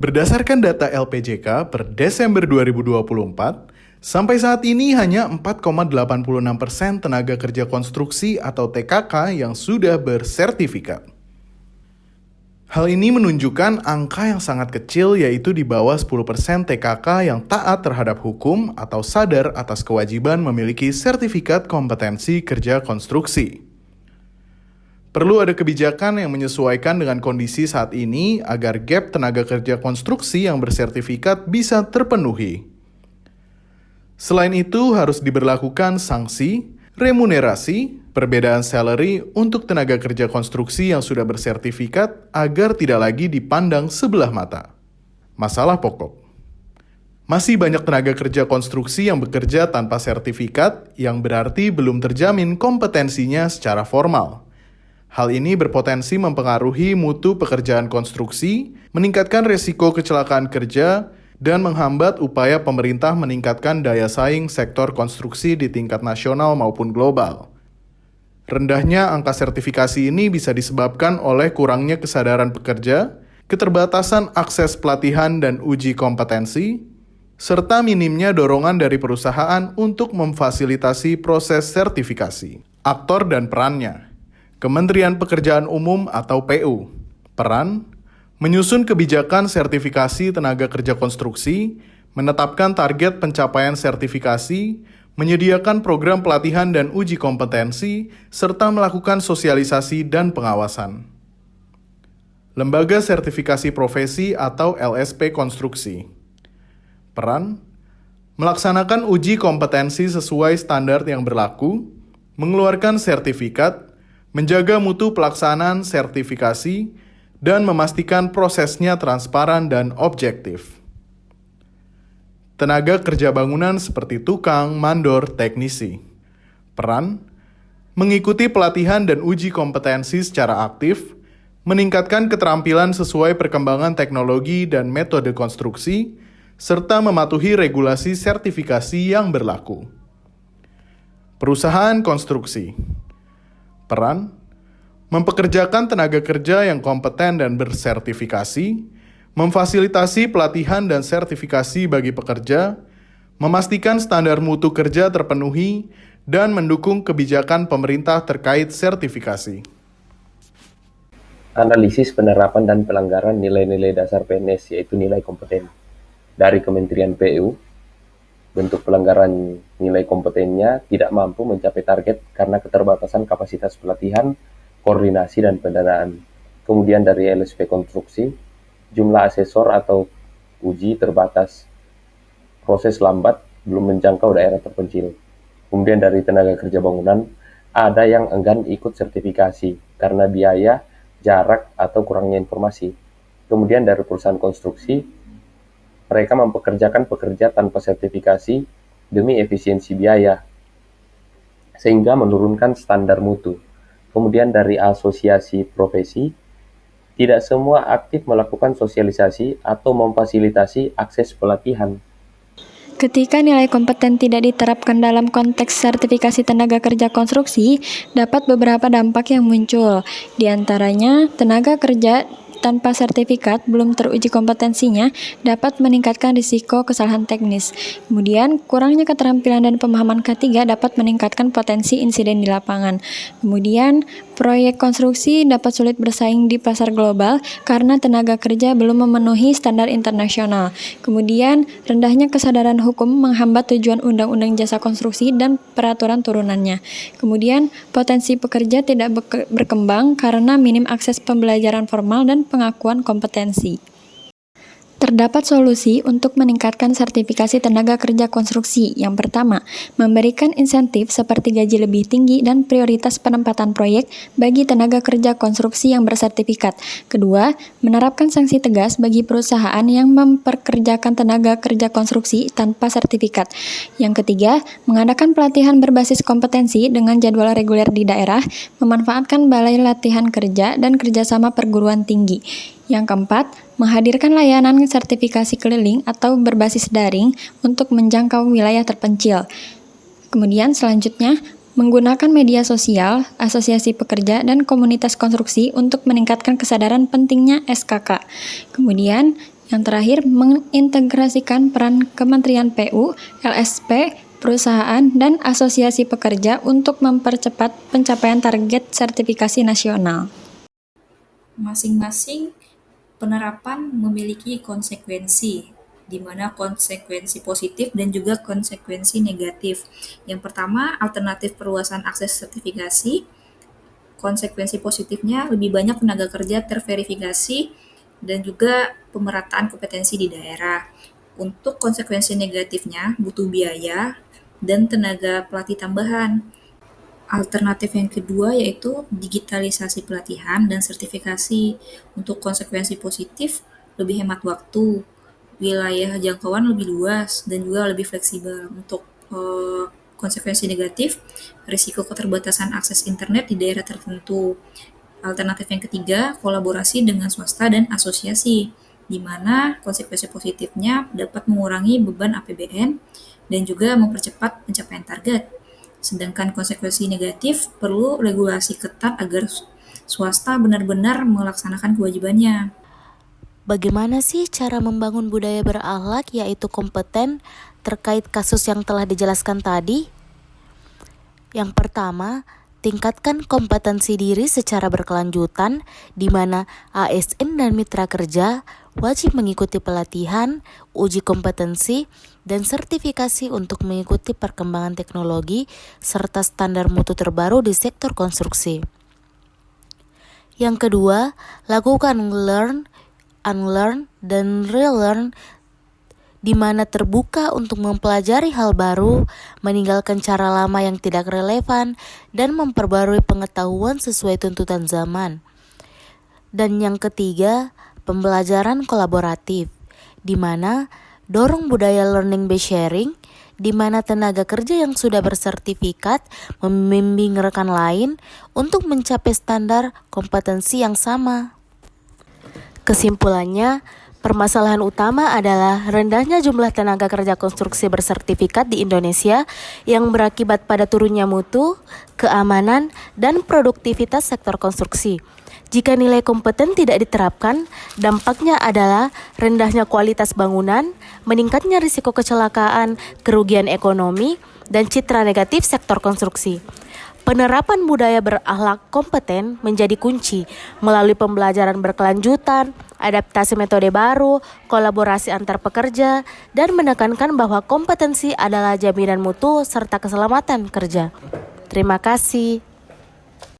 Berdasarkan data LPJK per Desember 2024, sampai saat ini hanya 4,86% tenaga kerja konstruksi atau TKK yang sudah bersertifikat. Hal ini menunjukkan angka yang sangat kecil, yaitu di bawah 10% TKK yang taat terhadap hukum atau sadar atas kewajiban memiliki sertifikat kompetensi kerja konstruksi. Perlu ada kebijakan yang menyesuaikan dengan kondisi saat ini agar gap tenaga kerja konstruksi yang bersertifikat bisa terpenuhi. Selain itu, harus diberlakukan sanksi, remunerasi, perbedaan salary untuk tenaga kerja konstruksi yang sudah bersertifikat agar tidak lagi dipandang sebelah mata. Masalah pokok. Masih banyak tenaga kerja konstruksi yang bekerja tanpa sertifikat, yang berarti belum terjamin kompetensinya secara formal. Hal ini berpotensi mempengaruhi mutu pekerjaan konstruksi, meningkatkan resiko kecelakaan kerja, dan menghambat upaya pemerintah meningkatkan daya saing sektor konstruksi di tingkat nasional maupun global. Rendahnya angka sertifikasi ini bisa disebabkan oleh kurangnya kesadaran pekerja, keterbatasan akses pelatihan dan uji kompetensi, serta minimnya dorongan dari perusahaan untuk memfasilitasi proses sertifikasi. Aktor dan perannya. Kementerian Pekerjaan Umum atau PU. Peran: menyusun kebijakan sertifikasi tenaga kerja konstruksi, menetapkan target pencapaian sertifikasi, menyediakan program pelatihan dan uji kompetensi, serta melakukan sosialisasi dan pengawasan. Lembaga Sertifikasi Profesi atau LSP Konstruksi. Peran: melaksanakan uji kompetensi sesuai standar yang berlaku, mengeluarkan sertifikat, menjaga mutu pelaksanaan sertifikasi, dan memastikan prosesnya transparan dan objektif. Tenaga kerja bangunan seperti tukang, mandor, teknisi. Peran: mengikuti pelatihan dan uji kompetensi secara aktif, meningkatkan keterampilan sesuai perkembangan teknologi dan metode konstruksi, serta mematuhi regulasi sertifikasi yang berlaku. Perusahaan konstruksi. Peran: mempekerjakan tenaga kerja yang kompeten dan bersertifikasi, memfasilitasi pelatihan dan sertifikasi bagi pekerja, memastikan standar mutu kerja terpenuhi, dan mendukung kebijakan pemerintah terkait sertifikasi. Analisis penerapan dan pelanggaran nilai-nilai dasar PNS, yaitu nilai kompeten. Dari Kementerian PU, bentuk pelanggaran nilai kompetennya tidak mampu mencapai target karena keterbatasan kapasitas pelatihan, koordinasi, dan pendanaan. Kemudian dari LSP Konstruksi, jumlah asesor atau uji terbatas, proses lambat, belum menjangkau daerah terpencil. Kemudian dari tenaga kerja bangunan, ada yang enggan ikut sertifikasi karena biaya, jarak, atau kurangnya informasi. Kemudian dari perusahaan konstruksi, mereka mempekerjakan pekerja tanpa sertifikasi demi efisiensi biaya, sehingga menurunkan standar mutu. Kemudian dari asosiasi profesi, tidak semua aktif melakukan sosialisasi atau memfasilitasi akses pelatihan. Ketika nilai kompeten tidak diterapkan dalam konteks sertifikasi tenaga kerja konstruksi, dapat beberapa dampak yang muncul. Di antaranya, tenaga kerja tanpa sertifikat belum teruji kompetensinya dapat meningkatkan risiko kesalahan teknis. Kemudian, kurangnya keterampilan dan pemahaman K3 dapat meningkatkan potensi insiden di lapangan. Kemudian, proyek konstruksi dapat sulit bersaing di pasar global karena tenaga kerja belum memenuhi standar internasional. Kemudian, rendahnya kesadaran hukum menghambat tujuan Undang-Undang Jasa Konstruksi dan peraturan turunannya. Kemudian, potensi pekerja tidak berkembang karena minim akses pembelajaran formal dan pengakuan kompetensi. Terdapat solusi untuk meningkatkan sertifikasi tenaga kerja konstruksi. Yang pertama, memberikan insentif seperti gaji lebih tinggi dan prioritas penempatan proyek bagi tenaga kerja konstruksi yang bersertifikat. Kedua, menerapkan sanksi tegas bagi perusahaan yang memperkerjakan tenaga kerja konstruksi tanpa sertifikat. Yang ketiga, mengadakan pelatihan berbasis kompetensi dengan jadwal reguler di daerah, memanfaatkan balai latihan kerja dan kerjasama perguruan tinggi. Yang keempat, menghadirkan layanan sertifikasi keliling atau berbasis daring untuk menjangkau wilayah terpencil. Kemudian selanjutnya, menggunakan media sosial, asosiasi pekerja, dan komunitas konstruksi untuk meningkatkan kesadaran pentingnya SKK. Kemudian, Yang terakhir, mengintegrasikan peran Kementerian PU, LSP, perusahaan, dan asosiasi pekerja untuk mempercepat pencapaian target sertifikasi nasional. Masing-masing penerapan memiliki konsekuensi, di mana konsekuensi positif dan juga konsekuensi negatif. Yang pertama, alternatif perluasan akses sertifikasi. Konsekuensi positifnya lebih banyak tenaga kerja terverifikasi dan juga pemerataan kompetensi di daerah. Untuk konsekuensi negatifnya, butuh biaya dan tenaga pelatih tambahan. Alternatif yang kedua yaitu digitalisasi pelatihan dan sertifikasi. Untuk konsekuensi positif, lebih hemat waktu, wilayah jangkauan lebih luas, dan juga lebih fleksibel. Untuk konsekuensi negatif, risiko keterbatasan akses internet di daerah tertentu. Alternatif yang ketiga, kolaborasi dengan swasta dan asosiasi, di mana konsekuensi positifnya dapat mengurangi beban APBN dan juga mempercepat pencapaian target. Sedangkan konsekuensi negatif perlu regulasi ketat agar swasta benar-benar melaksanakan kewajibannya. Bagaimana sih cara membangun budaya berakhlak yaitu kompeten terkait kasus yang telah dijelaskan tadi? Yang pertama, tingkatkan kompetensi diri secara berkelanjutan, di mana ASN dan mitra kerja wajib mengikuti pelatihan, uji kompetensi, dan sertifikasi untuk mengikuti perkembangan teknologi serta standar mutu terbaru di sektor konstruksi. Yang kedua, lakukan learn, unlearn, dan relearn, di mana terbuka untuk mempelajari hal baru, meninggalkan cara lama yang tidak relevan, dan memperbarui pengetahuan sesuai tuntutan zaman. Dan yang ketiga, pembelajaran kolaboratif, di mana dorong budaya learning by sharing, di mana tenaga kerja yang sudah bersertifikat membimbing rekan lain untuk mencapai standar kompetensi yang sama. Kesimpulannya, permasalahan utama adalah rendahnya jumlah tenaga kerja konstruksi bersertifikat di Indonesia yang berakibat pada turunnya mutu, keamanan, dan produktivitas sektor konstruksi. Jika nilai kompeten tidak diterapkan, dampaknya adalah rendahnya kualitas bangunan, meningkatnya risiko kecelakaan, kerugian ekonomi, dan citra negatif sektor konstruksi. Penerapan budaya berakhlak kompeten menjadi kunci melalui pembelajaran berkelanjutan, adaptasi metode baru, kolaborasi antar pekerja, dan menekankan bahwa kompetensi adalah jaminan mutu serta keselamatan kerja. Terima kasih.